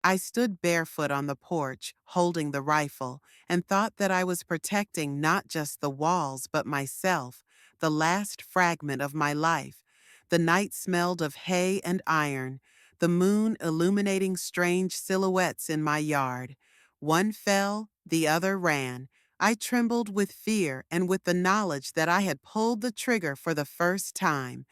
I stood barefoot on the porch, holding the rifle, and thought that I was protecting not just the walls but myself, the last fragment of my life. The night smelled of hay and iron, the moon illuminating strange silhouettes in my yard. One fell, the other ran. I trembled with fear and with the knowledge that I had pulled the trigger for the first time.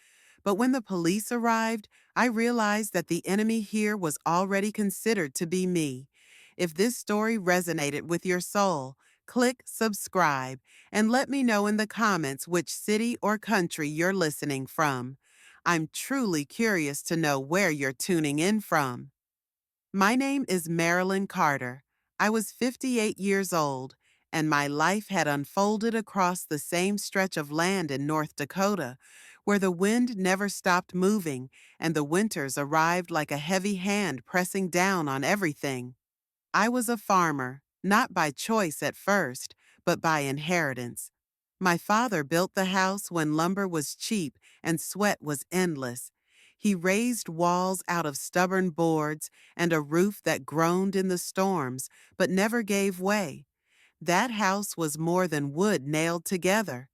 But when the police arrived, I realized that the enemy here was already considered to be me. If this story resonated with your soul, click subscribe and let me know in the comments which city or country you're listening from. I'm truly curious to know where you're tuning in from. My name is Marilyn Carter. I was 58 years old, and my life had unfolded across the same stretch of land in North Dakota, where the wind never stopped moving and the winters arrived like a heavy hand pressing down on everything. I was a farmer, not by choice at first, but by inheritance. My father built the house when lumber was cheap and sweat was endless. He raised walls out of stubborn boards and a roof that groaned in the storms, but never gave way. That house was more than wood nailed together.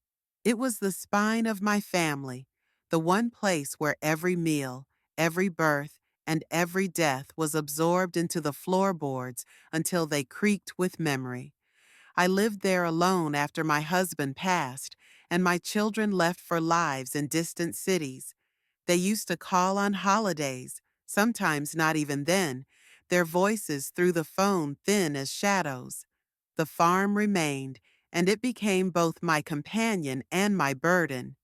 It was the spine of my family, the one place where every meal, every birth, and every death was absorbed into the floorboards until they creaked with memory. I lived there alone after my husband passed, and my children left for lives in distant cities. They used to call on holidays, sometimes not even then, their voices through the phone thin as shadows. The farm remained, and it became both my companion and my burden.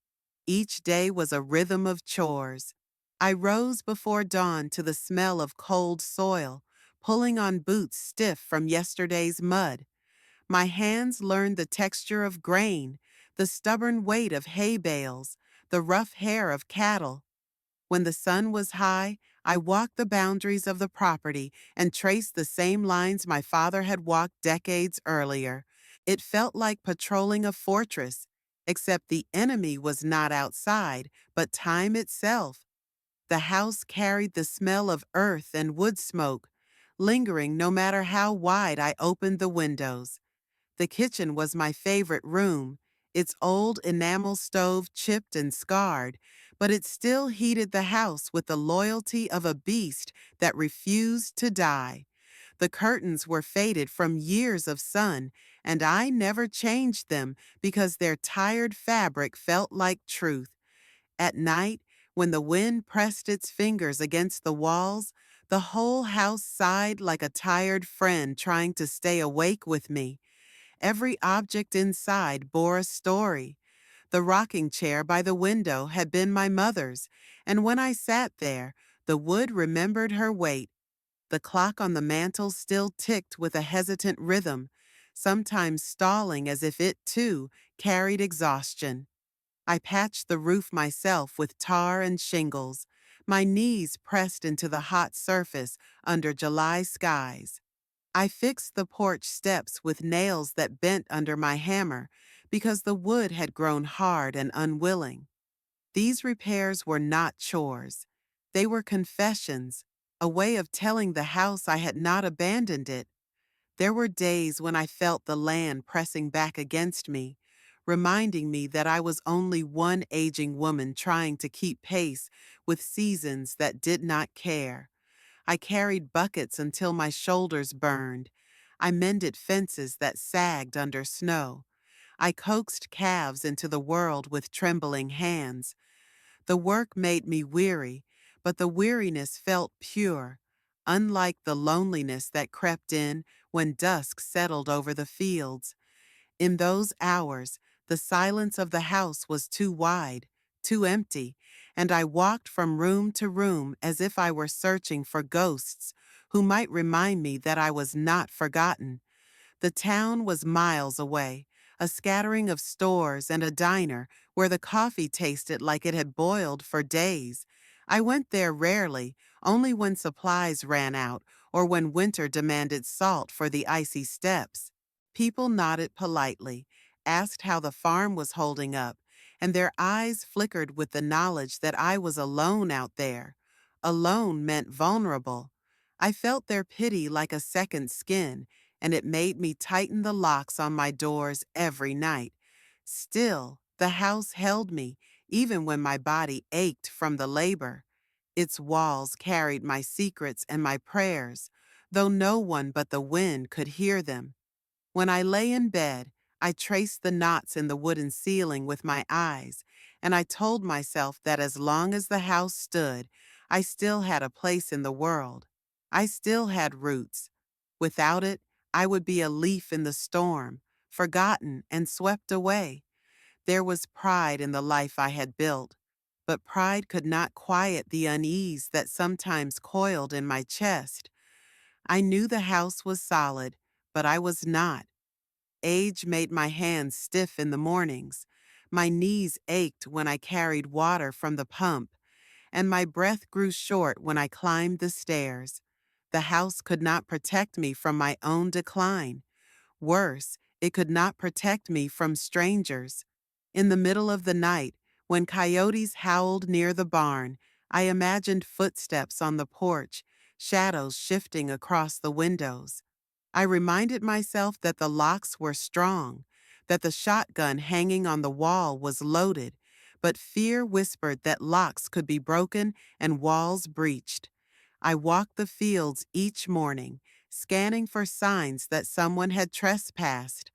Each day was a rhythm of chores. I rose before dawn to the smell of cold soil, pulling on boots stiff from yesterday's mud. My hands learned the texture of grain, the stubborn weight of hay bales, the rough hair of cattle. When the sun was high, I walked the boundaries of the property and traced the same lines my father had walked decades earlier. It felt like patrolling a fortress, except the enemy was not outside, but time itself. The house carried the smell of earth and wood smoke, lingering no matter how wide I opened the windows. The kitchen was my favorite room, its old enamel stove chipped and scarred, but it still heated the house with the loyalty of a beast that refused to die. The curtains were faded from years of sun, and I never changed them because their tired fabric felt like truth. At night, when the wind pressed its fingers against the walls, the whole house sighed like a tired friend trying to stay awake with me. Every object inside bore a story. The rocking chair by the window had been my mother's, and when I sat there, the wood remembered her weight. The clock on the mantel still ticked with a hesitant rhythm, sometimes stalling as if it, too, carried exhaustion. I patched the roof myself with tar and shingles, my knees pressed into the hot surface under July skies. I fixed the porch steps with nails that bent under my hammer because the wood had grown hard and unwilling. These repairs were not chores. They were confessions, a way of telling the house I had not abandoned it. There were days when I felt the land pressing back against me, reminding me that I was only one aging woman trying to keep pace with seasons that did not care. I carried buckets until my shoulders burned. I mended fences that sagged under snow. I coaxed calves into the world with trembling hands. The work made me weary, but the weariness felt pure, unlike the loneliness that crept in when dusk settled over the fields. In those hours, the silence of the house was too wide, too empty, and I walked from room to room as if I were searching for ghosts who might remind me that I was not forgotten. The town was miles away, a scattering of stores and a diner where the coffee tasted like it had boiled for days. I went there rarely, only when supplies ran out or when winter demanded salt for the icy steps. People nodded politely, asked how the farm was holding up, and their eyes flickered with the knowledge that I was alone out there. Alone meant vulnerable. I felt their pity like a second skin, and it made me tighten the locks on my doors every night. Still, the house held me, even when my body ached from the labor. Its walls carried my secrets and my prayers, though no one but the wind could hear them. When I lay in bed, I traced the knots in the wooden ceiling with my eyes, and I told myself that as long as the house stood, I still had a place in the world. I still had roots. Without it, I would be a leaf in the storm, forgotten and swept away. There was pride in the life I had built, but pride could not quiet the unease that sometimes coiled in my chest. I knew the house was solid, but I was not. Age made my hands stiff in the mornings. My knees ached when I carried water from the pump, and my breath grew short when I climbed the stairs. The house could not protect me from my own decline. Worse, it could not protect me from strangers. In the middle of the night, when coyotes howled near the barn, I imagined footsteps on the porch, shadows shifting across the windows. I reminded myself that the locks were strong, that the shotgun hanging on the wall was loaded, but fear whispered that locks could be broken and walls breached. I walked the fields each morning, scanning for signs that someone had trespassed.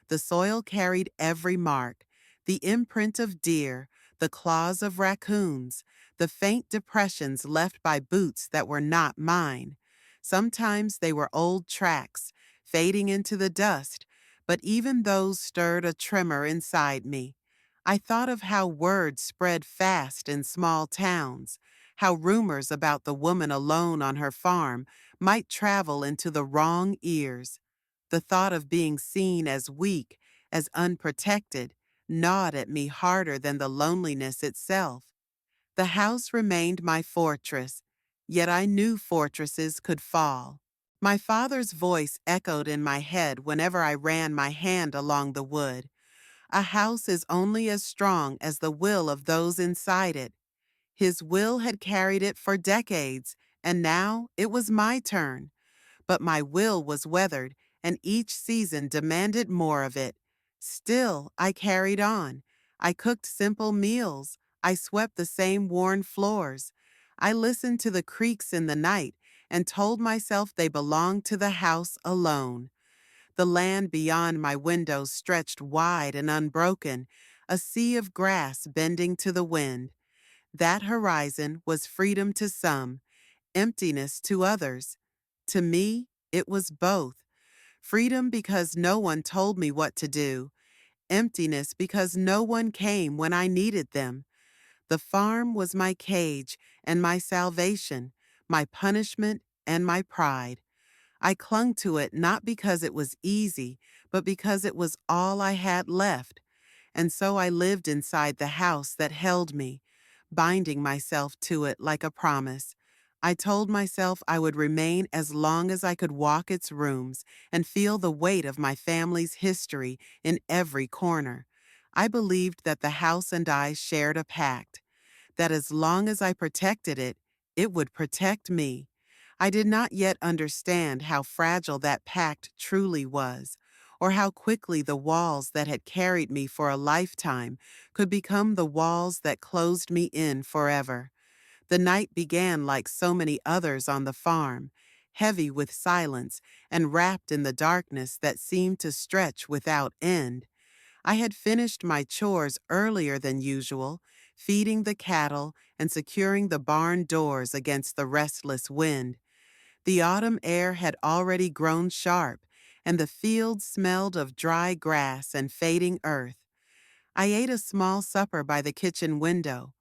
The soil carried every mark: the imprint of deer, the claws of raccoons, the faint depressions left by boots that were not mine. Sometimes they were old tracks, fading into the dust, but even those stirred a tremor inside me. I thought of how word spread fast in small towns, how rumors about the woman alone on her farm might travel into the wrong ears. The thought of being seen as weak, as unprotected, gnawed at me harder than the loneliness itself. The house remained my fortress, yet I knew fortresses could fall. My father's voice echoed in my head whenever I ran my hand along the wood. A house is only as strong as the will of those inside it. His will had carried it for decades, and now it was my turn. But my will was weathered, and each season demanded more of it. Still, I carried on. I cooked simple meals. I swept the same worn floors. I listened to the creaks in the night and told myself they belonged to the house alone. The land beyond my windows stretched wide and unbroken, a sea of grass bending to the wind. That horizon was freedom to some, emptiness to others. To me, it was both. Freedom because no one told me what to do, emptiness because no one came when I needed them. The farm was my cage and my salvation, my punishment and my pride. I clung to it not because it was easy, but because it was all I had left. And so I lived inside the house that held me, binding myself to it like a promise. I told myself I would remain as long as I could walk its rooms and feel the weight of my family's history in every corner. I believed that the house and I shared a pact, that as long as I protected it, it would protect me. I did not yet understand how fragile that pact truly was, or how quickly the walls that had carried me for a lifetime could become the walls that closed me in forever. The night began like so many others on the farm, heavy with silence and wrapped in the darkness that seemed to stretch without end. I had finished my chores earlier than usual, feeding the cattle and securing the barn doors against the restless wind. The autumn air had already grown sharp, and the fields smelled of dry grass and fading earth. I ate a small supper by the kitchen window,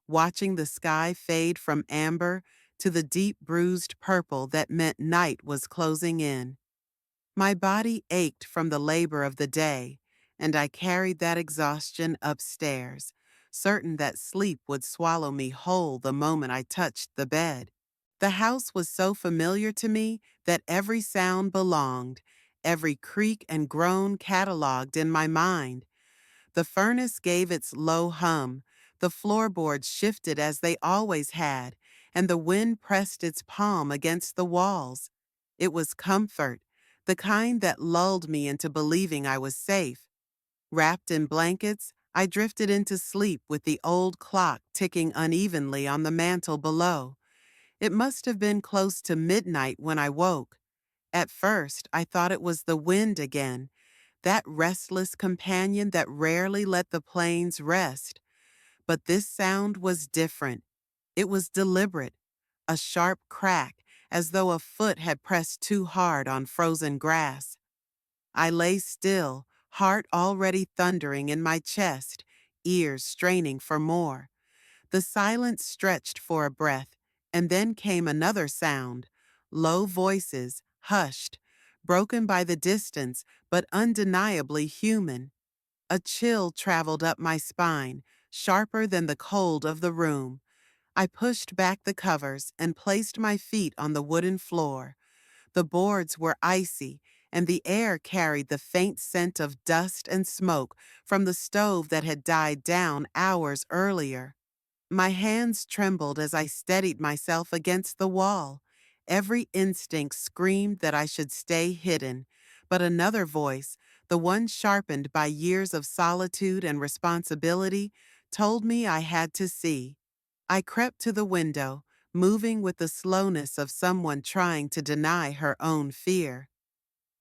watching the sky fade from amber to the deep bruised purple that meant night was closing in. My body ached from the labor of the day, and I carried that exhaustion upstairs, certain that sleep would swallow me whole the moment I touched the bed. The house was so familiar to me that every sound belonged, every creak and groan cataloged in my mind. The furnace gave its low hum, the floorboards shifted as they always had, and the wind pressed its palm against the walls. It was comfort, the kind that lulled me into believing I was safe. Wrapped in blankets, I drifted into sleep with the old clock ticking unevenly on the mantel below. It must have been close to midnight when I woke. At first, I thought it was the wind again, that restless companion that rarely let the plains rest. But this sound was different. It was deliberate, a sharp crack, as though a foot had pressed too hard on frozen grass. I lay still, heart already thundering in my chest, ears straining for more. The silence stretched for a breath, and then came another sound. Low voices, hushed, broken by the distance, but undeniably human. A chill traveled up my spine, sharper than the cold of the room. I pushed back the covers and placed my feet on the wooden floor. The boards were icy, and the air carried the faint scent of dust and smoke from the stove that had died down hours earlier. My hands trembled as I steadied myself against the wall. Every instinct screamed that I should stay hidden, but another voice, the one sharpened by years of solitude and responsibility, told me I had to see. I crept to the window, moving with the slowness of someone trying to deny her own fear.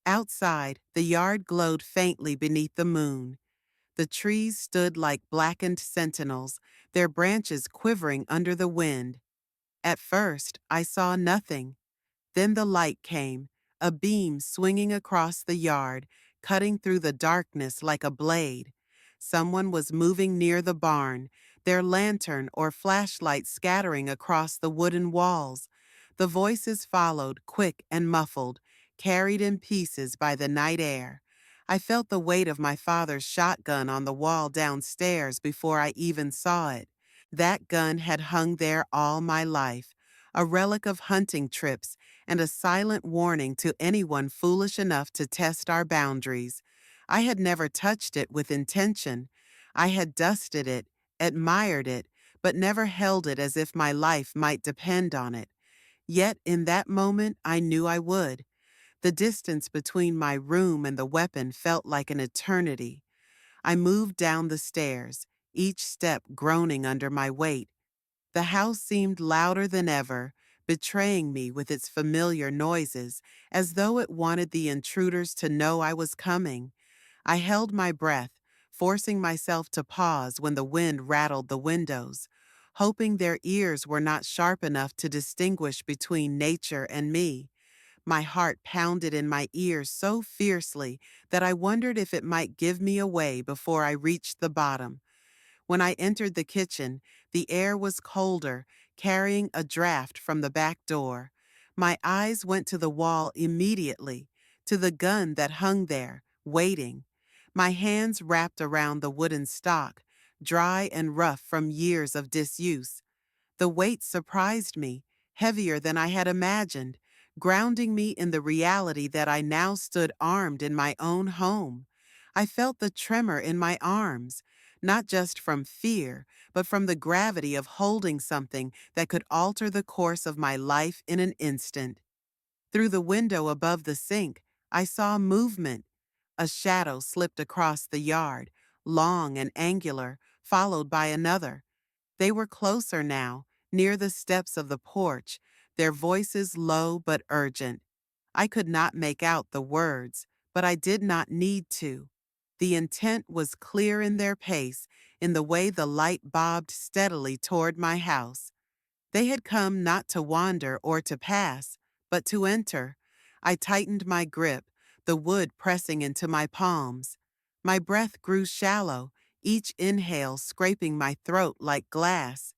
Outside, the yard glowed faintly beneath the moon. The trees stood like blackened sentinels, their branches quivering under the wind. At first, I saw nothing. Then the light came, a beam swinging across the yard, cutting through the darkness like a blade. Someone was moving near the barn, their lantern or flashlight scattering across the wooden walls. The voices followed, quick and muffled, carried in pieces by the night air. I felt the weight of my father's shotgun on the wall downstairs before I even saw it. That gun had hung there all my life, a relic of hunting trips and a silent warning to anyone foolish enough to test our boundaries. I had never touched it with intention. I had dusted it, admired it, but never held it as if my life might depend on it. Yet in that moment I knew I would. The distance between my room and the weapon felt like an eternity. I moved down the stairs, each step groaning under my weight. The house seemed louder than ever, betraying me with its familiar noises, as though it wanted the intruders to know I was coming. I held my breath, forcing myself to pause when the wind rattled the windows, hoping their ears were not sharp enough to distinguish between nature and me. My heart pounded in my ears so fiercely that I wondered if it might give me away before I reached the bottom. When I entered the kitchen, the air was colder, carrying a draft from the back door. My eyes went to the wall immediately, to the gun that hung there, waiting. My hands wrapped around the wooden stock, dry and rough from years of disuse. The weight surprised me, heavier than I had imagined, grounding me in the reality that I now stood armed in my own home. I felt the tremor in my arms, not just from fear, but from the gravity of holding something that could alter the course of my life in an instant. Through the window above the sink, I saw movement. A shadow slipped across the yard, long and angular, followed by another. They were closer now, near the steps of the porch, their voices low but urgent. I could not make out the words, but I did not need to. The intent was clear in their pace, in the way the light bobbed steadily toward my house. They had come not to wander or to pass, but to enter. I tightened my grip, the wood pressing into my palms. My breath grew shallow, each inhale scraping my throat like glass.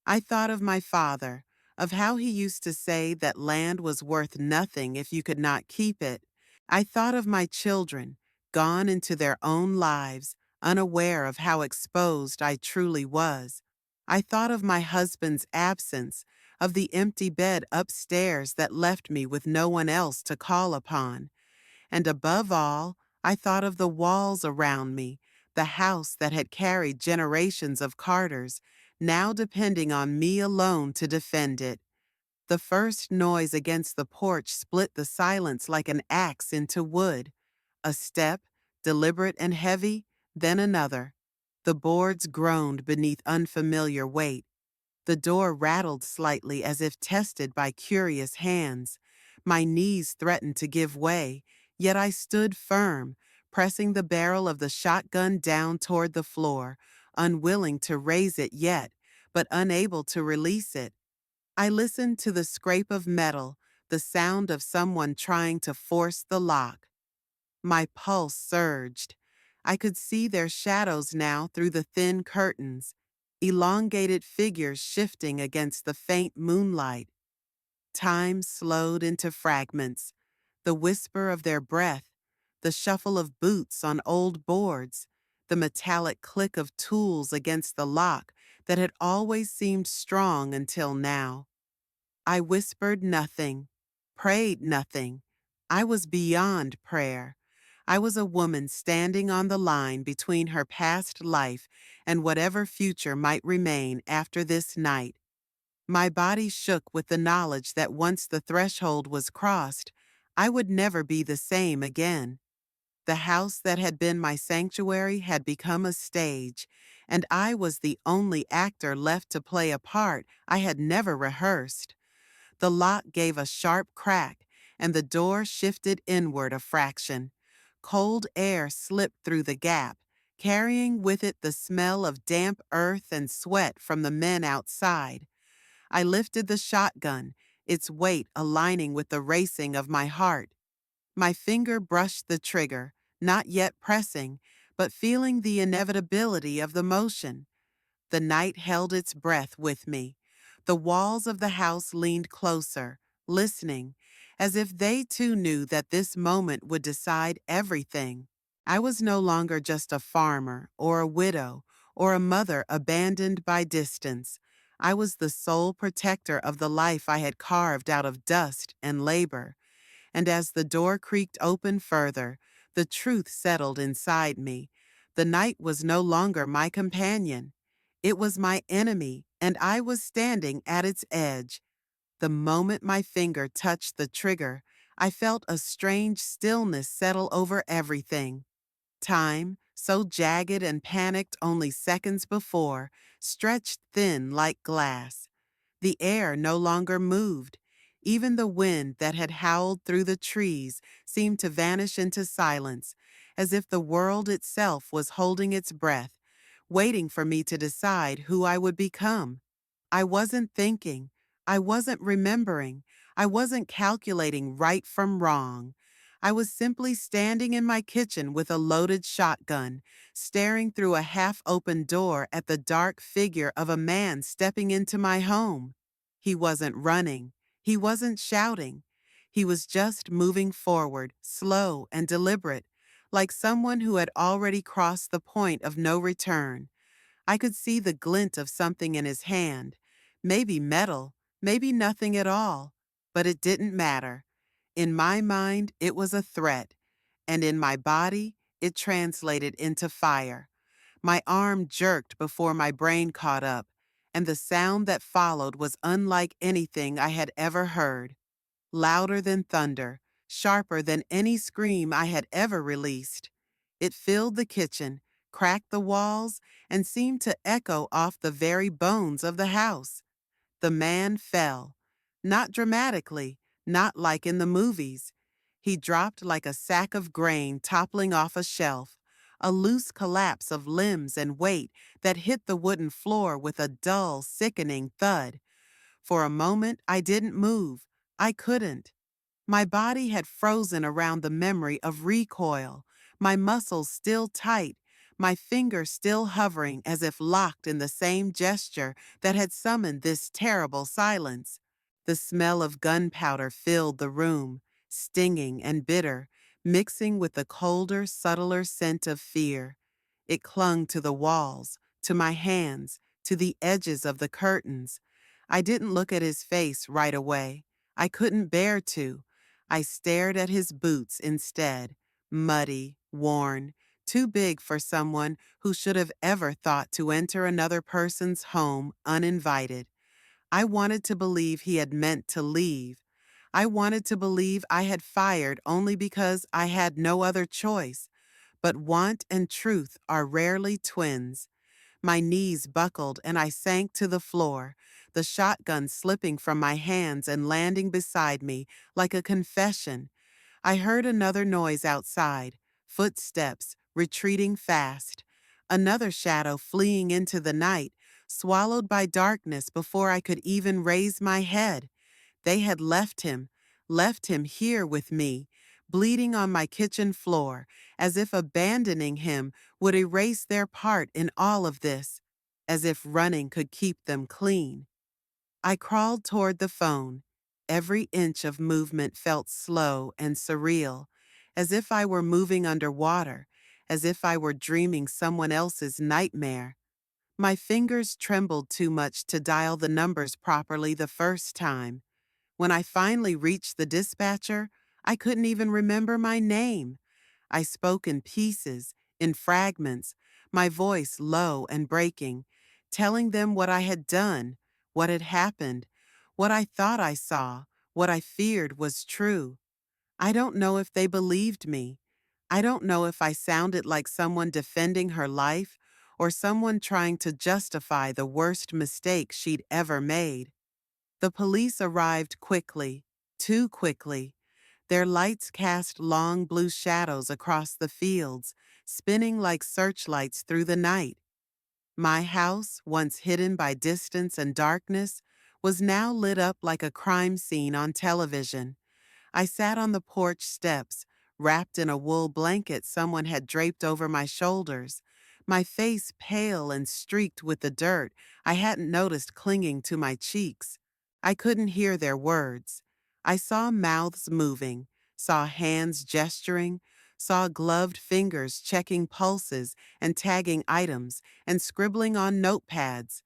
I thought of my father, of how he used to say that land was worth nothing if you could not keep it. I thought of my children, gone into their own lives, unaware of how exposed I truly was. I thought of my husband's absence, of the empty bed upstairs that left me with no one else to call upon. And above all, I thought of the walls around me, the house that had carried generations of Carters, now depending on me alone to defend it. The first noise against the porch split the silence like an axe into wood. A step, deliberate and heavy, then another. The boards groaned beneath unfamiliar weight. The door rattled slightly as if tested by curious hands. My knees threatened to give way, yet I stood firm, pressing the barrel of the shotgun down toward the floor, unwilling to raise it yet, but unable to release it. I listened to the scrape of metal, the sound of someone trying to force the lock. My pulse surged. I could see their shadows now through the thin curtains, elongated figures shifting against the faint moonlight. Time slowed into fragments, the whisper of their breath, the shuffle of boots on old boards, the metallic click of tools against the lock that had always seemed strong until now. I whispered nothing, prayed nothing. I was beyond prayer. I was a woman standing on the line between her past life and whatever future might remain after this night. My body shook with the knowledge that once the threshold was crossed, I would never be the same again. The house that had been my sanctuary had become a stage, and I was the only actor left to play a part I had never rehearsed. The lock gave a sharp crack, and the door shifted inward a fraction. Cold air slipped through the gap, carrying with it the smell of damp earth and sweat from the men outside. I lifted the shotgun, its weight aligning with the racing of my heart. My finger brushed the trigger, not yet pressing, but feeling the inevitability of the motion. The night held its breath with me. The walls of the house leaned closer, listening, as if they too knew that this moment would decide everything. I was no longer just a farmer or a widow or a mother abandoned by distance. I was the sole protector of the life I had carved out of dust and labor. And as the door creaked open further, the truth settled inside me. The night was no longer my companion. It was my enemy, and I was standing at its edge. The moment my finger touched the trigger, I felt a strange stillness settle over everything. Time, so jagged and panicked only seconds before, stretched thin like glass. The air no longer moved. Even the wind that had howled through the trees seemed to vanish into silence, as if the world itself was holding its breath, waiting for me to decide who I would become. I wasn't thinking. I wasn't remembering. I wasn't calculating right from wrong. I was simply standing in my kitchen with a loaded shotgun, staring through a half-open door at the dark figure of a man stepping into my home. He wasn't running. He wasn't shouting. He was just moving forward, slow and deliberate, like someone who had already crossed the point of no return. I could see the glint of something in his hand, maybe metal, maybe nothing at all, but it didn't matter. In my mind, it was a threat, and in my body, it translated into fire. My arm jerked before my brain caught up, and the sound that followed was unlike anything I had ever heard. Louder than thunder, sharper than any scream I had ever released. It filled the kitchen, cracked the walls, and seemed to echo off the very bones of the house. The man fell. Not dramatically, not like in the movies. He dropped like a sack of grain toppling off a shelf, a loose collapse of limbs and weight that hit the wooden floor with a dull, sickening thud. For a moment, I didn't move. I couldn't. My body had frozen around the memory of recoil, my muscles still tight, my fingers still hovering as if locked in the same gesture that had summoned this terrible silence. The smell of gunpowder filled the room, stinging and bitter, mixing with the colder, subtler scent of fear. It clung to the walls, to my hands, to the edges of the curtains. I didn't look at his face right away. I couldn't bear to. I stared at his boots instead, muddy, worn, too big for someone who should have ever thought to enter another person's home uninvited. I wanted to believe he had meant to leave. I wanted to believe I had fired only because I had no other choice. But want and truth are rarely twins. My knees buckled and I sank to the floor, the shotgun slipping from my hands and landing beside me like a confession. I heard another noise outside, footsteps retreating fast, another shadow fleeing into the night, swallowed by darkness before I could even raise my head. They had left him here with me, bleeding on my kitchen floor, as if abandoning him would erase their part in all of this, as if running could keep them clean. I crawled toward the phone. Every inch of movement felt slow and surreal, as if I were moving underwater, as if I were dreaming someone else's nightmare. My fingers trembled too much to dial the numbers properly the first time. When I finally reached the dispatcher, I couldn't even remember my name. I spoke in pieces, in fragments, my voice low and breaking, telling them what I had done, what had happened, what I thought I saw, what I feared was true. I don't know if they believed me. I don't know if I sounded like someone defending her life or someone trying to justify the worst mistake she'd ever made. The police arrived quickly, too quickly. Their lights cast long blue shadows across the fields, spinning like searchlights through the night. My house, once hidden by distance and darkness, was now lit up like a crime scene on television. I sat on the porch steps, wrapped in a wool blanket someone had draped over my shoulders, my face pale and streaked with the dirt I hadn't noticed clinging to my cheeks. I couldn't hear their words. I saw mouths moving, saw hands gesturing, saw gloved fingers checking pulses and tagging items and scribbling on notepads.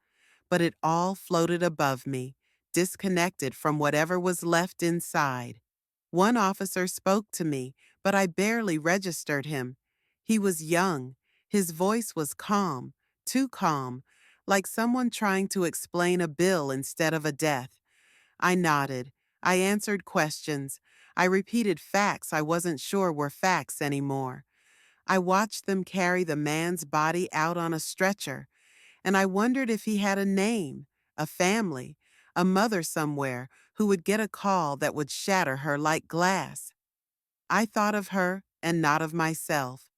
But it all floated above me, disconnected from whatever was left inside. One officer spoke to me, but I barely registered him. He was young. His voice was calm, too calm, like someone trying to explain a bill instead of a death. I nodded. I answered questions. I repeated facts I wasn't sure were facts anymore. I watched them carry the man's body out on a stretcher, and I wondered if he had a name, a family, a mother somewhere who would get a call that would shatter her like glass. I thought of her and not of myself.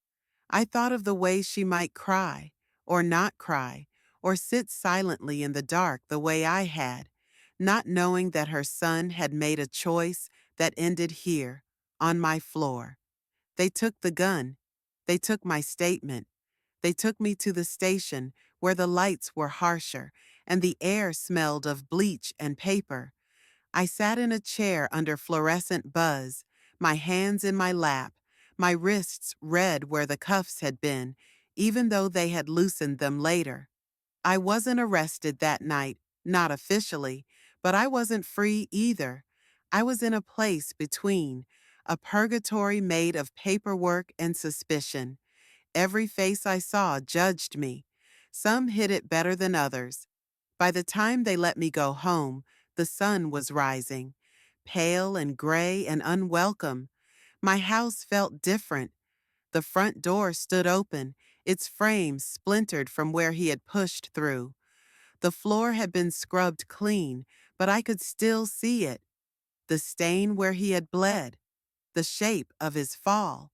I thought of the way she might cry, or not cry, or sit silently in the dark the way I had, not knowing that her son had made a choice that ended here, on my floor. They took the gun. They took my statement. They took me to the station where the lights were harsher and the air smelled of bleach and paper. I sat in a chair under fluorescent buzz, my hands in my lap, my wrists red where the cuffs had been, even though they had loosened them later. I wasn't arrested that night, not officially, but I wasn't free either. I was in a place between, a purgatory made of paperwork and suspicion. Every face I saw judged me. Some hid it better than others. By the time they let me go home, the sun was rising, pale and gray and unwelcome. My house felt different. The front door stood open, its frame splintered from where he had pushed through. The floor had been scrubbed clean, but I could still see it. The stain where he had bled, the shape of his fall.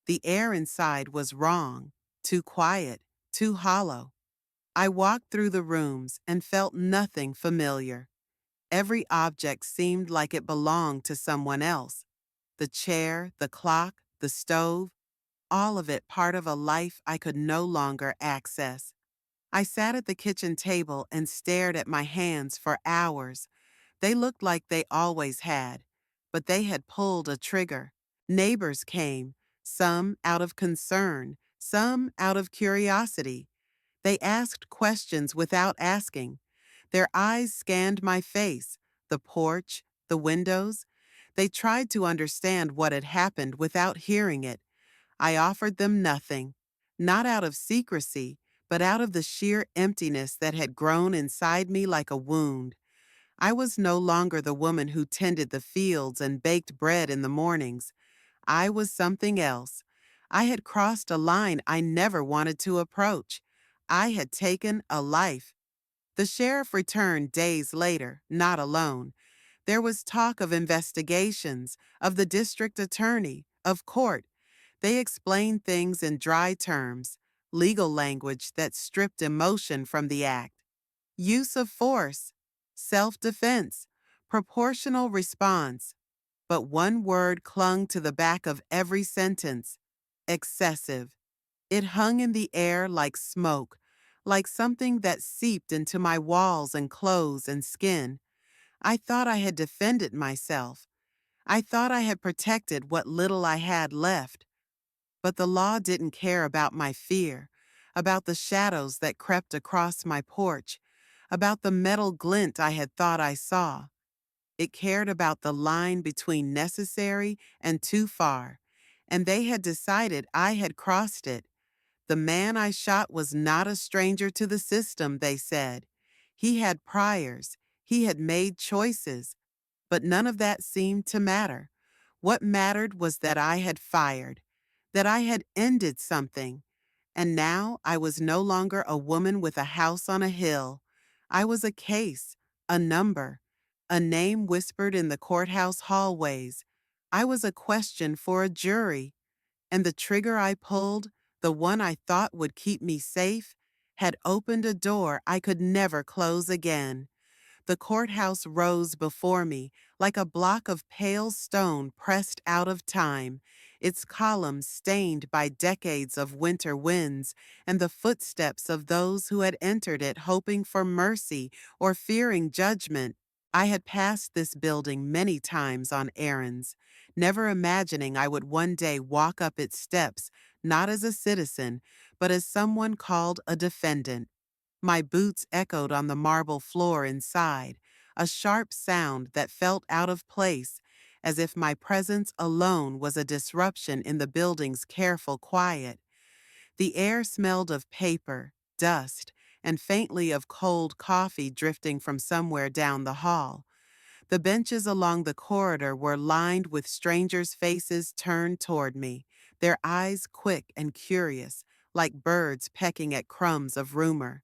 The air inside was wrong, too quiet, too hollow. I walked through the rooms and felt nothing familiar. Every object seemed like it belonged to someone else. The chair, the clock, the stove, all of it part of a life I could no longer access. I sat at the kitchen table and stared at my hands for hours. They looked like they always had, but they had pulled a trigger. Neighbors came, some out of concern, some out of curiosity. They asked questions without asking. Their eyes scanned my face, the porch, the windows. They tried to understand what had happened without hearing it. I offered them nothing, not out of secrecy, but out of the sheer emptiness that had grown inside me like a wound. I was no longer the woman who tended the fields and baked bread in the mornings. I was something else. I had crossed a line I never wanted to approach. I had taken a life. The sheriff returned days later, not alone. There was talk of investigations, of the district attorney, of court. They explained things in dry terms, legal language that stripped emotion from the act. Use of force, self-defense, proportional response. But one word clung to the back of every sentence: excessive. It hung in the air like smoke, like something that seeped into my walls and clothes and skin. I thought I had defended myself. I thought I had protected what little I had left. But the law didn't care about my fear, about the shadows that crept across my porch, about the metal glint I had thought I saw. It cared about the line between necessary and too far, and they had decided I had crossed it. The man I shot was not a stranger to the system, they said. He had priors, he had made choices, but none of that seemed to matter. What mattered was that I had fired, that I had ended something. And now I was no longer a woman with a house on a hill. I was a case, a number, a name whispered in the courthouse hallways. I was a question for a jury. And the trigger I pulled, the one I thought would keep me safe, had opened a door I could never close again. The courthouse rose before me like a block of pale stone pressed out of time, its columns stained by decades of winter winds and the footsteps of those who had entered it hoping for mercy or fearing judgment. I had passed this building many times on errands, never imagining I would one day walk up its steps, not as a citizen, but as someone called a defendant. My boots echoed on the marble floor inside, a sharp sound that felt out of place, as if my presence alone was a disruption in the building's careful quiet. The air smelled of paper, dust, and faintly of cold coffee drifting from somewhere down the hall. The benches along the corridor were lined with strangers' faces turned toward me, their eyes quick and curious, like birds pecking at crumbs of rumor.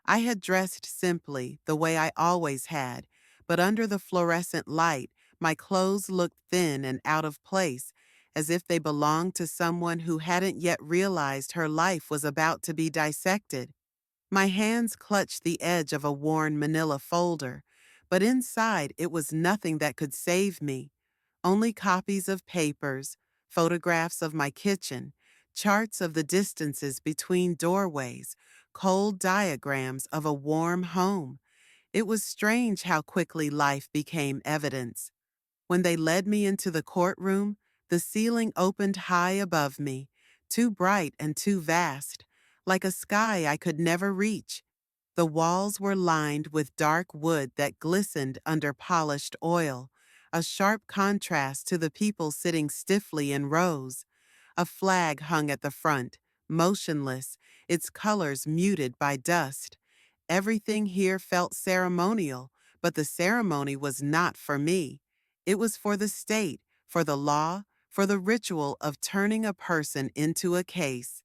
I had dressed simply, the way I always had, but under the fluorescent light, my clothes looked thin and out of place, as if they belonged to someone who hadn't yet realized her life was about to be dissected. My hands clutched the edge of a worn manila folder, but inside it was nothing that could save me. Only copies of papers, photographs of my kitchen, charts of the distances between doorways, cold diagrams of a warm home. It was strange how quickly life became evidence. When they led me into the courtroom, the ceiling opened high above me, too bright and too vast, like a sky I could never reach. The walls were lined with dark wood that glistened under polished oil, a sharp contrast to the people sitting stiffly in rows. A flag hung at the front, motionless, its colors muted by dust. Everything here felt ceremonial, but the ceremony was not for me. It was for the state, for the law, for the ritual of turning a person into a case.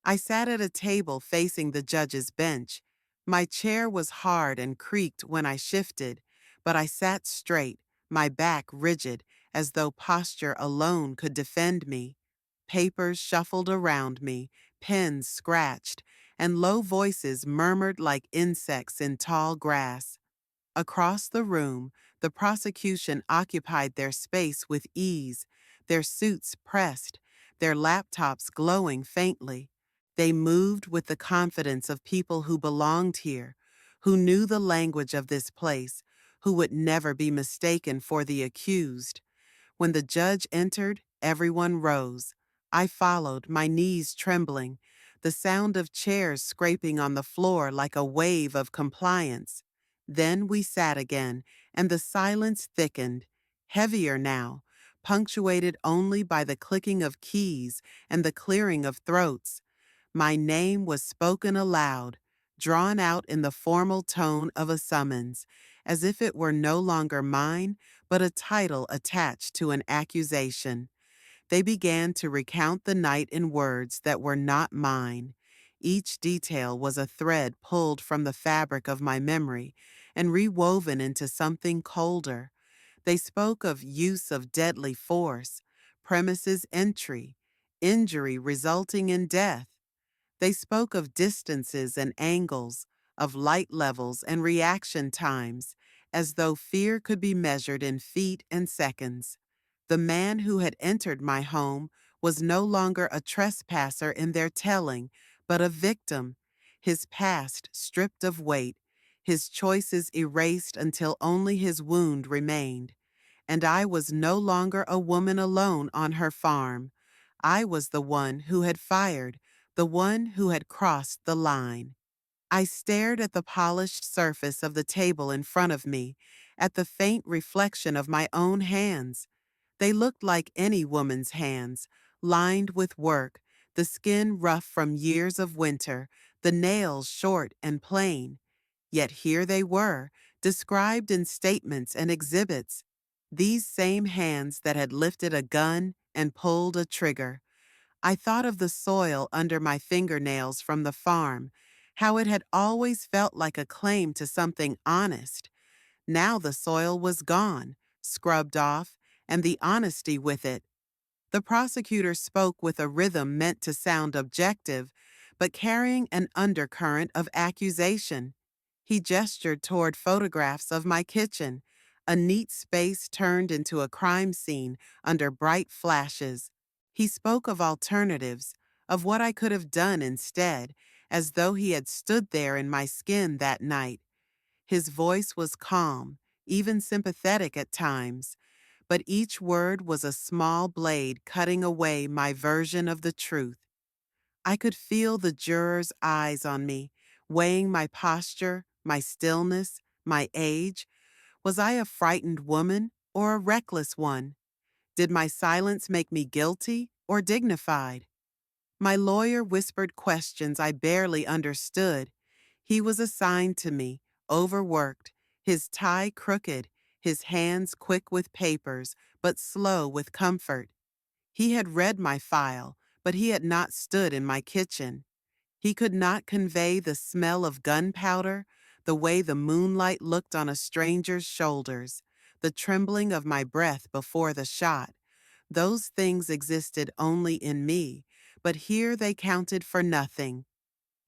I sat at a table facing the judge's bench. My chair was hard and creaked when I shifted, but I sat straight, my back rigid, as though posture alone could defend me. Papers shuffled around me, pens scratched, and low voices murmured like insects in tall grass. Across the room, the prosecution occupied their space with ease, their suits pressed, their laptops glowing faintly. They moved with the confidence of people who belonged here, who knew the language of this place, who would never be mistaken for the accused. When the judge entered, everyone rose. I followed, my knees trembling, the sound of chairs scraping on the floor like a wave of compliance. Then we sat again, and the silence thickened, heavier now, punctuated only by the clicking of keys and the clearing of throats. My name was spoken aloud, drawn out in the formal tone of a summons, as if it were no longer mine, but a title attached to an accusation. They began to recount the night in words that were not mine. Each detail was a thread pulled from the fabric of my memory and rewoven into something colder. They spoke of use of deadly force, premises entry, injury resulting in death. They spoke of distances and angles, of light levels and reaction times, as though fear could be measured in feet and seconds. The man who had entered my home was no longer a trespasser in their telling, but a victim, his past stripped of weight, his choices erased until only his wound remained. And I was no longer a woman alone on her farm. I was the one who had fired, the one who had crossed the line. I stared at the polished surface of the table in front of me, at the faint reflection of my own hands. They looked like any woman's hands, lined with work, the skin rough from years of winter, the nails short and plain. Yet here they were, described in statements and exhibits. These same hands that had lifted a gun and pulled a trigger. I thought of the soil under my fingernails from the farm, how it had always felt like a claim to something honest. Now the soil was gone, scrubbed off, and the honesty with it. The prosecutor spoke with a rhythm meant to sound objective, but carrying an undercurrent of accusation. He gestured toward photographs of my kitchen, a neat space turned into a crime scene under bright flashes. He spoke of alternatives, of what I could have done instead, as though he had stood there in my skin that night. His voice was calm, even sympathetic at times, but each word was a small blade cutting away my version of the truth. I could feel the jurors' eyes on me, weighing my posture, my stillness, my age. Was I a frightened woman or a reckless one? Did my silence make me guilty or dignified? My lawyer whispered questions I barely understood. He was assigned to me, overworked, his tie crooked, his hands quick with papers, but slow with comfort. He had read my file, but he had not stood in my kitchen. He could not convey the smell of gunpowder, the way the moonlight looked on a stranger's shoulders, the trembling of my breath before the shot. Those things existed only in me, but here they counted for nothing.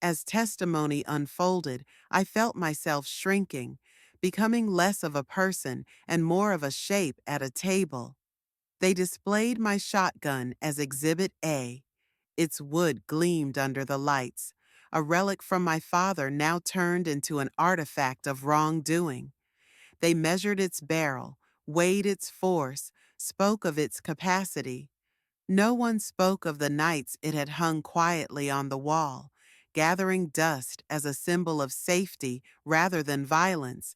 As testimony unfolded, I felt myself shrinking, becoming less of a person and more of a shape at a table. They displayed my shotgun as Exhibit A. Its wood gleamed under the lights, a relic from my father now turned into an artifact of wrongdoing. They measured its barrel, weighed its force, spoke of its capacity. No one spoke of the nights it had hung quietly on the wall, gathering dust as a symbol of safety rather than violence.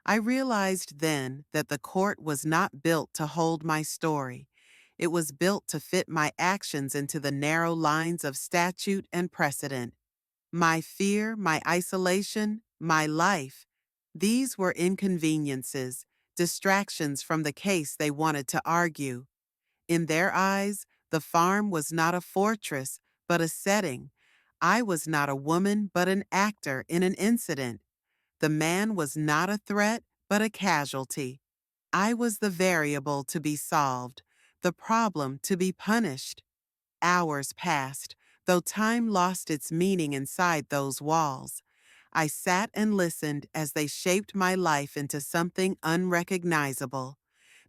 I realized then that the court was not built to hold my story. It was built to fit my actions into the narrow lines of statute and precedent. My fear, my isolation, my life, these were inconveniences, distractions from the case they wanted to argue. In their eyes, the farm was not a fortress, but a setting. I was not a woman, but an actor in an incident. The man was not a threat, but a casualty. I was the variable to be solved, the problem to be punished. Hours passed, though time lost its meaning inside those walls. I sat and listened as they shaped my life into something unrecognizable.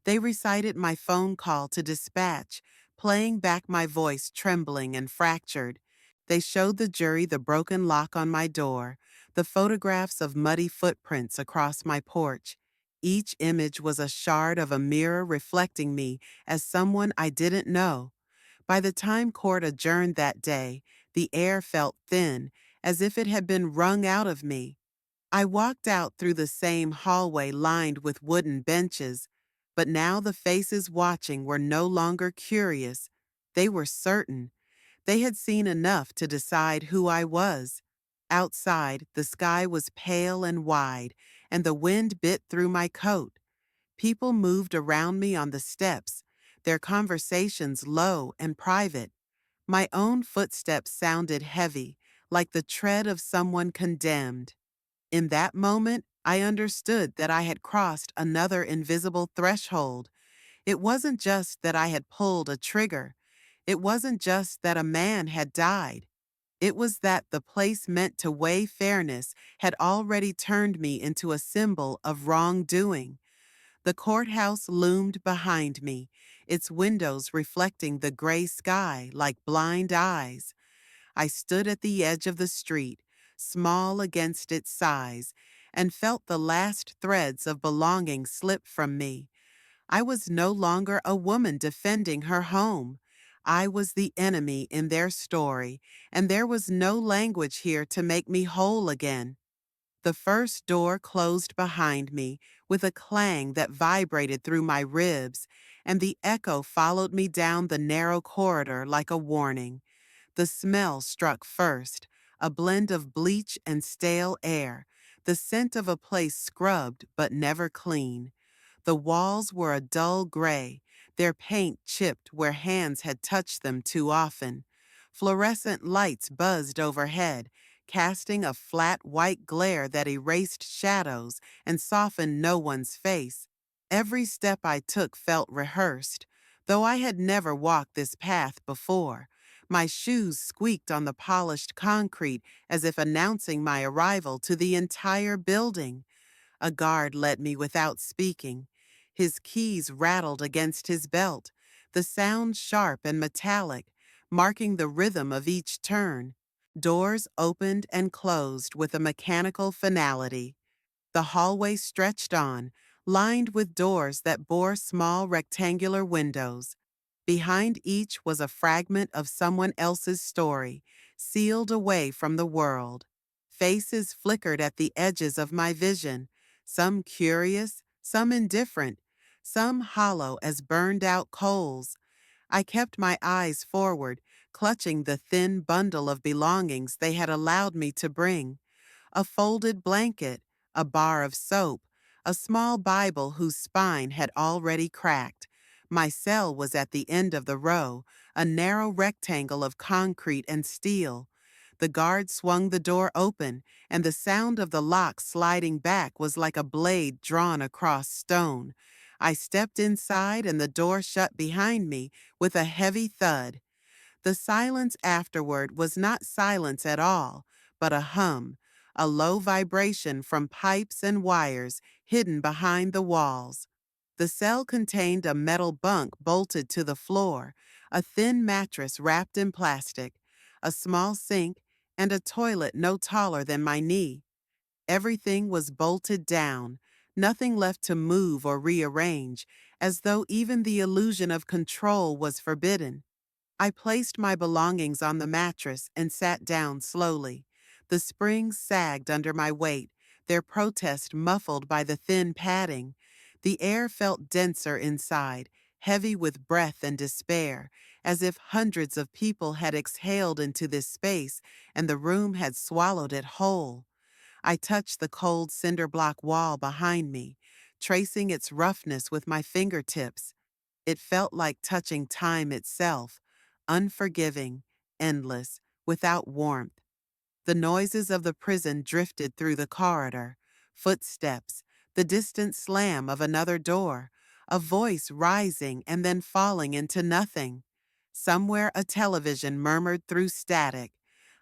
They recited my phone call to dispatch, playing back my voice trembling and fractured. They showed the jury the broken lock on my door, the photographs of muddy footprints across my porch. Each image was a shard of a mirror reflecting me as someone I didn't know. By the time court adjourned that day, the air felt thin, as if it had been wrung out of me. I walked out through the same hallway lined with wooden benches, but now the faces watching were no longer curious. They were certain. They had seen enough to decide who I was. Outside, the sky was pale and wide, and the wind bit through my coat. People moved around me on the steps, their conversations low and private. My own footsteps sounded heavy, like the tread of someone condemned. In that moment, I understood that I had crossed another invisible threshold. It wasn't just that I had pulled a trigger. It wasn't just that a man had died. It was that the place meant to weigh fairness had already turned me into a symbol of wrongdoing. The courthouse loomed behind me, its windows reflecting the gray sky like blind eyes. I stood at the edge of the street, small against its size, and felt the last threads of belonging slip from me. I was no longer a woman defending her home. I was the enemy in their story, and there was no language here to make me whole again. The first door closed behind me with a clang that vibrated through my ribs, and the echo followed me down the narrow corridor like a warning. The smell struck first, a blend of bleach and stale air, the scent of a place scrubbed but never clean. The walls were a dull gray, their paint chipped where hands had touched them too often. Fluorescent lights buzzed overhead, casting a flat white glare that erased shadows and softened no one's face. Every step I took felt rehearsed, though I had never walked this path before. My shoes squeaked on the polished concrete as if announcing my arrival to the entire building. A guard let me without speaking. His keys rattled against his belt, the sound sharp and metallic, marking the rhythm of each turn. Doors opened and closed with a mechanical finality. The hallway stretched on, lined with doors that bore small rectangular windows. Behind each was a fragment of someone else's story, sealed away from the world. Faces flickered at the edges of my vision, some curious, some indifferent, some hollow as burned-out coals. I kept my eyes forward, clutching the thin bundle of belongings they had allowed me to bring. A folded blanket, a bar of soap, a small Bible whose spine had already cracked. My cell was at the end of the row, a narrow rectangle of concrete and steel. The guard swung the door open, and the sound of the lock sliding back was like a blade drawn across stone. I stepped inside, and the door shut behind me with a heavy thud. The silence afterward was not silence at all, but a hum, a low vibration from pipes and wires hidden behind the walls. The cell contained a metal bunk bolted to the floor, a thin mattress wrapped in plastic, a small sink, and a toilet no taller than my knee. Everything was bolted down, nothing left to move or rearrange, as though even the illusion of control was forbidden. I placed my belongings on the mattress and sat down slowly. The springs sagged under my weight, their protest muffled by the thin padding. The air felt denser inside, heavy with breath and despair, as if hundreds of people had exhaled into this space and the room had swallowed it whole. I touched the cold cinder block wall behind me, tracing its roughness with my fingertips. It felt like touching time itself, unforgiving, endless, without warmth. The noises of the prison drifted through the corridor, footsteps, the distant slam of another door, a voice rising and then falling into nothing. Somewhere a television murmured through static.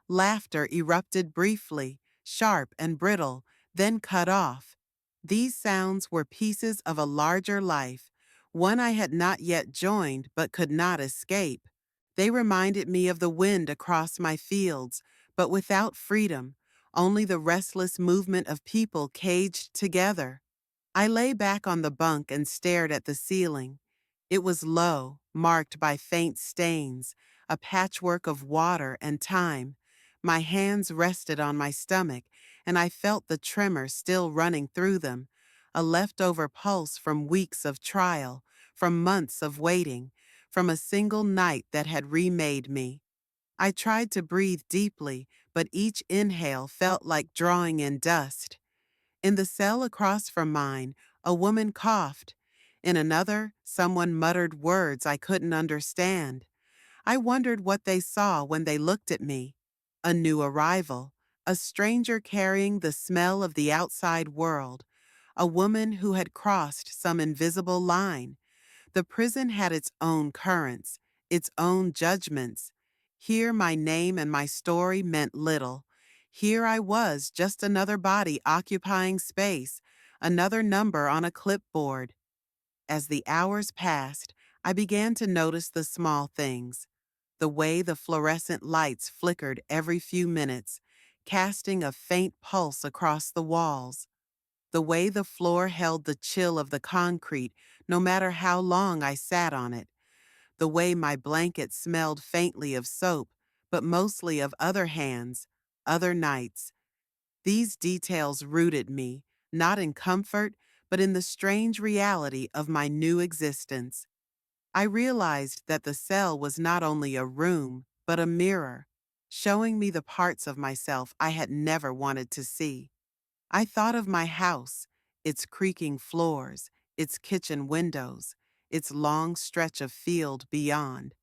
Laughter erupted briefly, sharp and brittle, then cut off. These sounds were pieces of a larger life, one I had not yet joined but could not escape. They reminded me of the wind across my fields, but without freedom, only the restless movement of people caged together. I lay back on the bunk and stared at the ceiling. It was low, marked by faint stains, a patchwork of water and time. My hands rested on my stomach, and I felt the tremor still running through them, a leftover pulse from weeks of trial, from months of waiting, from a single night that had remade me. I tried to breathe deeply, but each inhale felt like drawing in dust. In the cell across from mine, a woman coughed. In another, someone muttered words I couldn't understand. I wondered what they saw when they looked at me. A new arrival, a stranger carrying the smell of the outside world, a woman who had crossed some invisible line. The prison had its own currents, its own judgments. Here my name and my story meant little. Here I was, just another body occupying space, another number on a clipboard. As the hours passed, I began to notice the small things. The way the fluorescent lights flickered every few minutes, casting a faint pulse across the walls. The way the floor held the chill of the concrete no matter how long I sat on it. The way my blanket smelled faintly of soap, but mostly of other hands, other nights. These details rooted me, not in comfort, but in the strange reality of my new existence. I realized that the cell was not only a room, but a mirror, showing me the parts of myself I had never wanted to see. I thought of my house, its creaking floors, its kitchen windows, its long stretch of field beyond.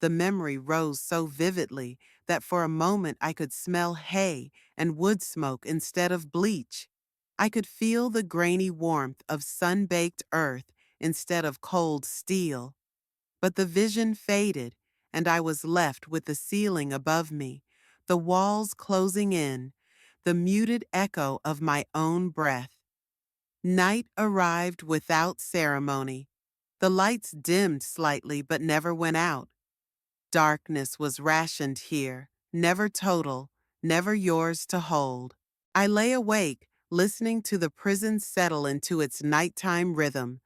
The memory rose so vividly that for a moment I could smell hay and wood smoke instead of bleach. I could feel the grainy warmth of sun-baked earth instead of cold steel. But the vision faded, and I was left with the ceiling above me, the walls closing in, the muted echo of my own breath. Night arrived without ceremony. The lights dimmed slightly but never went out. Darkness was rationed here, never total, never yours to hold. I lay awake, listening to the prison settle into its nighttime rhythm.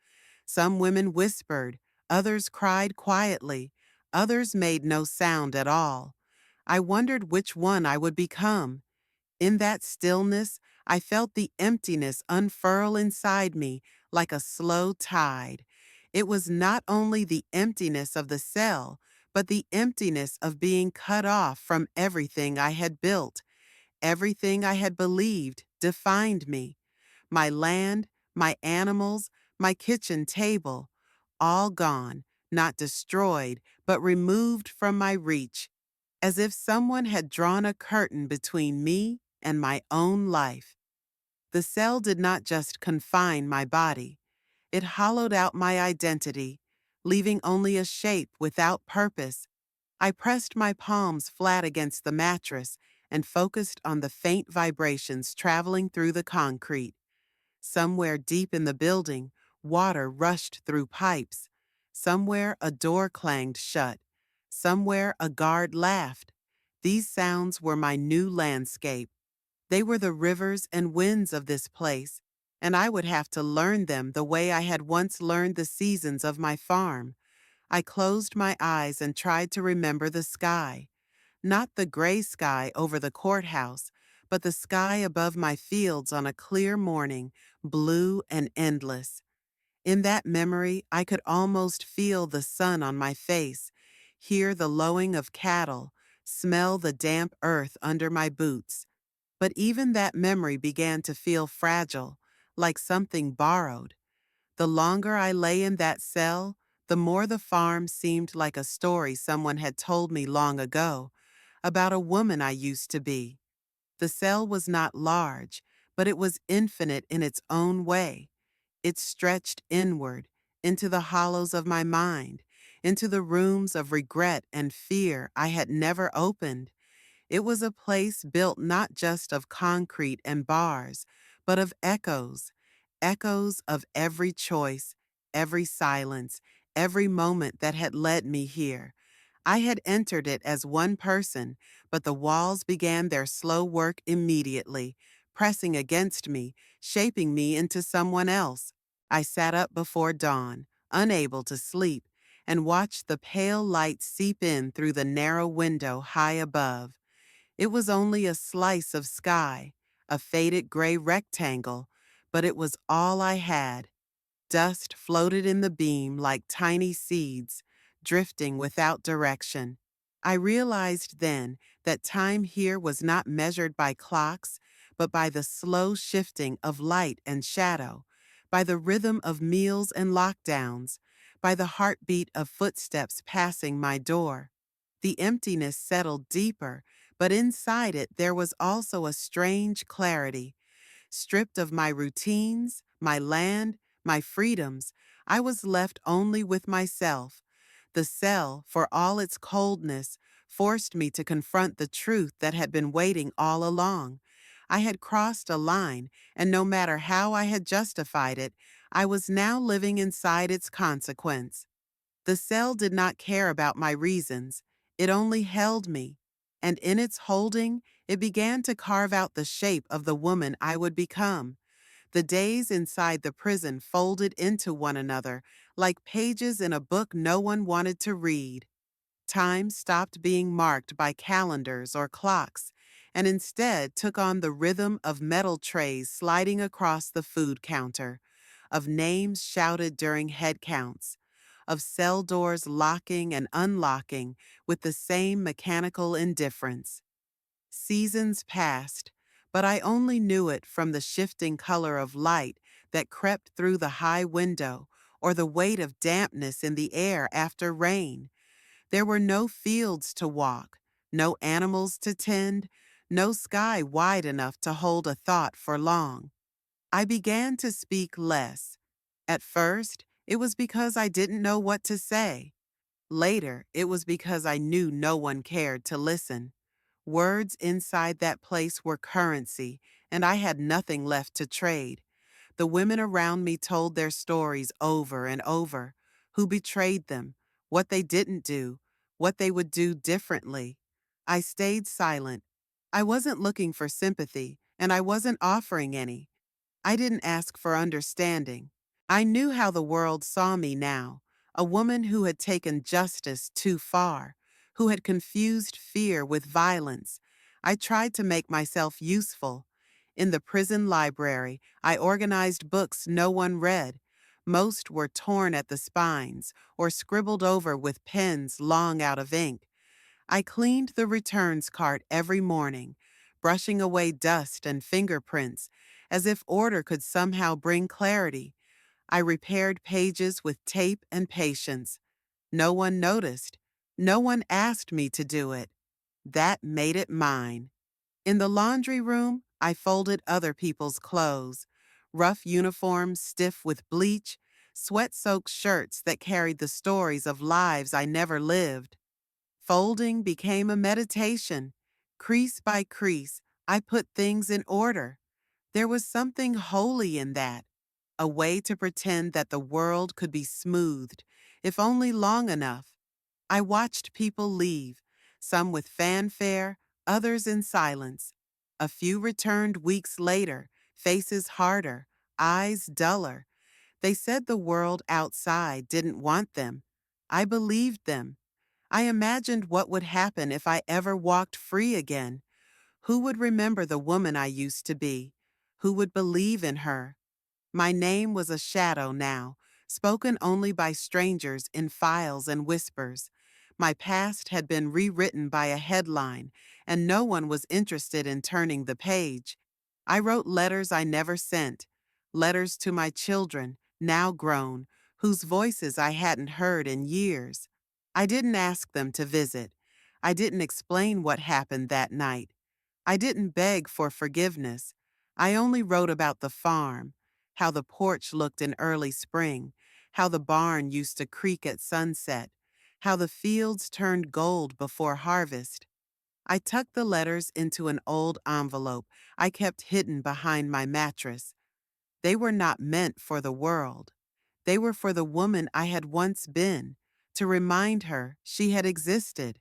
Some women whispered, others cried quietly, others made no sound at all. I wondered which one I would become. In that stillness, I felt the emptiness unfurl inside me like a slow tide. It was not only the emptiness of the cell, but the emptiness of being cut off from everything I had built. Everything I had believed defined me. My land, my animals, my kitchen table, all gone, not destroyed, but removed from my reach, as if someone had drawn a curtain between me and my own life. The cell did not just confine my body, it hollowed out my identity, leaving only a shape without purpose. I pressed my palms flat against the mattress and focused on the faint vibrations traveling through the concrete. Somewhere deep in the building, water rushed through pipes. Somewhere a door clanged shut. Somewhere a guard laughed. These sounds were my new landscape. They were the rivers and winds of this place, and I would have to learn them the way I had once learned the seasons of my farm. I closed my eyes and tried to remember the sky. Not the gray sky over the courthouse, but the sky above my fields on a clear morning, blue and endless. In that memory, I could almost feel the sun on my face, hear the lowing of cattle, smell the damp earth under my boots. But even that memory began to feel fragile, like something borrowed. The longer I lay in that cell, the more the farm seemed like a story someone had told me long ago, about a woman I used to be. The cell was not large, but it was infinite in its own way. It stretched inward, into the hollows of my mind, into the rooms of regret and fear I had never opened. It was a place built not just of concrete and bars, but of echoes, echoes of every choice, every silence, every moment that had led me here. I had entered it as one person, but the walls began their slow work immediately, pressing against me, shaping me into someone else. I sat up before dawn, unable to sleep, and watched the pale light seep in through the narrow window high above. It was only a slice of sky, a faded gray rectangle, but it was all I had. Dust floated in the beam like tiny seeds, drifting without direction. I realized then that time here was not measured by clocks, but by the slow shifting of light and shadow, by the rhythm of meals and lockdowns, by the heartbeat of footsteps passing my door. The emptiness settled deeper, but inside it there was also a strange clarity. Stripped of my routines, my land, my freedoms, I was left only with myself. The cell, for all its coldness, forced me to confront the truth that had been waiting all along. I had crossed a line, and no matter how I had justified it, I was now living inside its consequence. The cell did not care about my reasons, it only held me, and in its holding, it began to carve out the shape of the woman I would become. The days inside the prison folded into one another like pages in a book no one wanted to read. Time stopped being marked by calendars or clocks and instead took on the rhythm of metal trays sliding across the food counter, of names shouted during head counts, of cell doors locking and unlocking with the same mechanical indifference. Seasons passed, but I only knew it from the shifting color of light that crept through the high window or the weight of dampness in the air after rain. There were no fields to walk, no animals to tend, no sky wide enough to hold a thought for long. I began to speak less. At first, it was because I didn't know what to say. Later, it was because I knew no one cared to listen. Words inside that place were currency, and I had nothing left to trade. The women around me told their stories over and over: who betrayed them, what they didn't do, what they would do differently. I stayed silent. I wasn't looking for sympathy, and I wasn't offering any. I didn't ask for understanding. I knew how the world saw me now, a woman who had taken justice too far, who had confused fear with violence. I tried to make myself useful. In the prison library, I organized books no one read. Most were torn at the spines or scribbled over with pens long out of ink. I cleaned the returns cart every morning, brushing away dust and fingerprints, as if order could somehow bring clarity. I repaired pages with tape and patience. No one noticed. No one asked me to do it. That made it mine. In the laundry room, I folded other people's clothes. Rough uniforms stiff with bleach, sweat-soaked shirts that carried the stories of lives I never lived. Folding became a meditation. Crease by crease, I put things in order. There was something holy in that, a way to pretend that the world could be smoothed, if only long enough. I watched people leave, some with fanfare, others in silence. A few returned weeks later, faces harder, eyes duller. They said the world outside didn't want them. I believed them. I imagined what would happen if I ever walked free again. Who would remember the woman I used to be? Who would believe in her? My name was a shadow now, spoken only by strangers in files and whispers. My past had been rewritten by a headline, and no one was interested in turning the page. I wrote letters I never sent, letters to my children, now grown, whose voices I hadn't heard in years. I didn't ask them to visit. I didn't explain what happened that night. I didn't beg for forgiveness. I only wrote about the farm, how the porch looked in early spring, how the barn used to creak at sunset, how the fields turned gold before harvest. I tucked the letters into an old envelope I kept hidden behind my mattress. They were not meant for the world. They were for the woman I had once been, to remind her she had existed.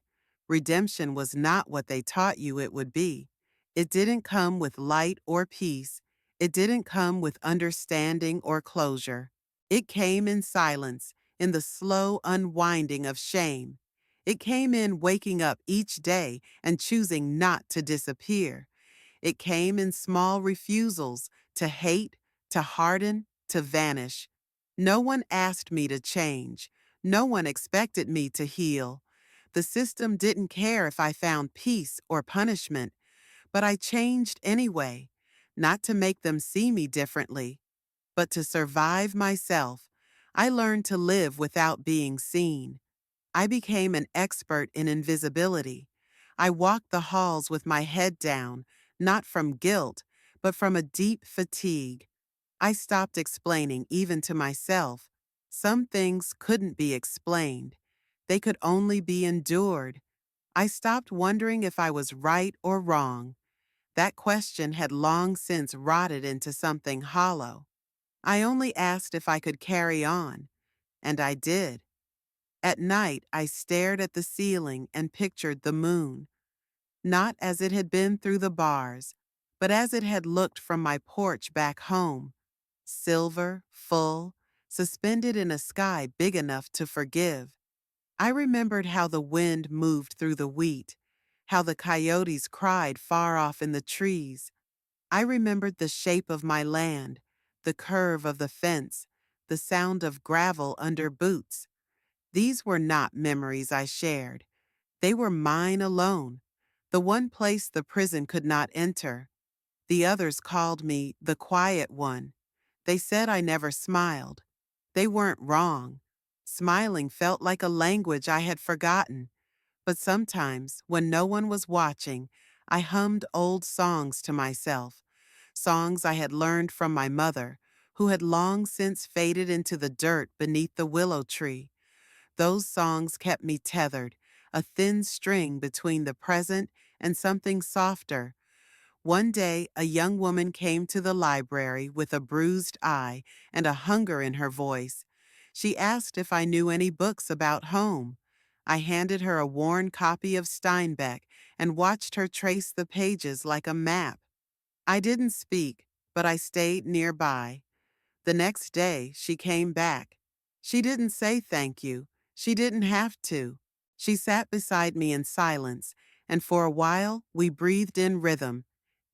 Redemption was not what they taught you it would be. It didn't come with light or peace. It didn't come with understanding or closure. It came in silence, in the slow unwinding of shame. It came in waking up each day and choosing not to disappear. It came in small refusals to hate, to harden, to vanish. No one asked me to change. No one expected me to heal. The system didn't care if I found peace or punishment, but I changed anyway. not to make them see me differently, but to survive myself. I learned to live without being seen. I became an expert in invisibility. I walked the halls with my head down, not from guilt, but from a deep fatigue. I stopped explaining, even to myself. Some things couldn't be explained. They could only be endured. I stopped wondering if I was right or wrong. That question had long since rotted into something hollow. I only asked if I could carry on, and I did. At night, I stared at the ceiling and pictured the moon, not as it had been through the bars, but as it had looked from my porch back home, silver, full, suspended in a sky big enough to forgive. I remembered how the wind moved through the wheat, how the coyotes cried far off in the trees. I remembered the shape of my land, the curve of the fence, the sound of gravel under boots. These were not memories I shared. They were mine alone, the one place the prison could not enter. The others called me the quiet one. They said I never smiled. They weren't wrong. Smiling felt like a language I had forgotten. But sometimes, when no one was watching, I hummed old songs to myself, songs I had learned from my mother, who had long since faded into the dirt beneath the willow tree. Those songs kept me tethered, a thin string between the present and something softer. One day, a young woman came to the library with a bruised eye and a hunger in her voice. She asked if I knew any books about home. I handed her a worn copy of Steinbeck and watched her trace the pages like a map. I didn't speak, but I stayed nearby. The next day, she came back. She didn't say thank you. She didn't have to. She sat beside me in silence, and for a while we breathed in rhythm.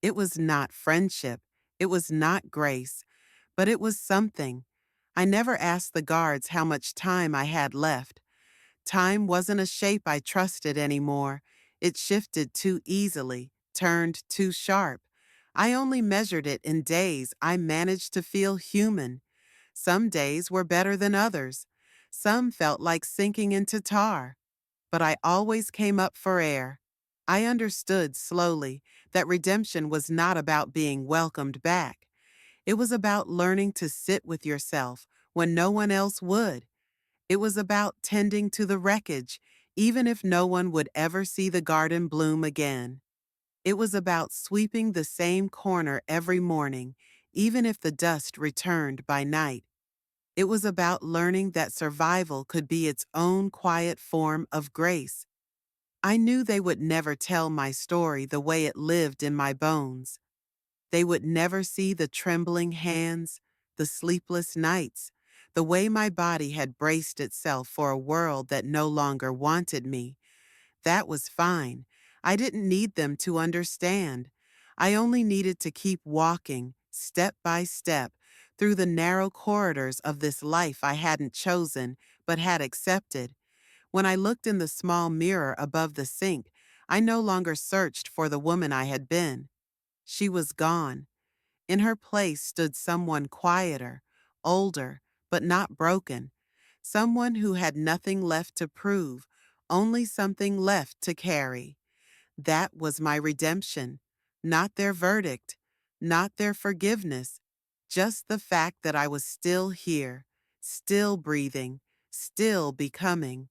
It was not friendship. It was not grace. But it was something. I never asked the guards how much time I had left. Time wasn't a shape I trusted anymore. It shifted too easily, turned too sharp. I only measured it in days I managed to feel human. Some days were better than others. Some felt like sinking into tar. But I always came up for air. I understood slowly that redemption was not about being welcomed back. It was about learning to sit with yourself when no one else would. It was about tending to the wreckage, even if no one would ever see the garden bloom again. It was about sweeping the same corner every morning, even if the dust returned by night. It was about learning that survival could be its own quiet form of grace. I knew they would never tell my story the way it lived in my bones. They would never see the trembling hands, the sleepless nights, the way my body had braced itself for a world that no longer wanted me. That was fine. I didn't need them to understand. I only needed to keep walking, step by step, through the narrow corridors of this life I hadn't chosen, but had accepted. When I looked in the small mirror above the sink, I no longer searched for the woman I had been. She was gone. In her place stood someone quieter, older, but not broken. Someone who had nothing left to prove, only something left to carry. That was my redemption. Not their verdict, not their forgiveness, just the fact that I was still here, still breathing, still becoming.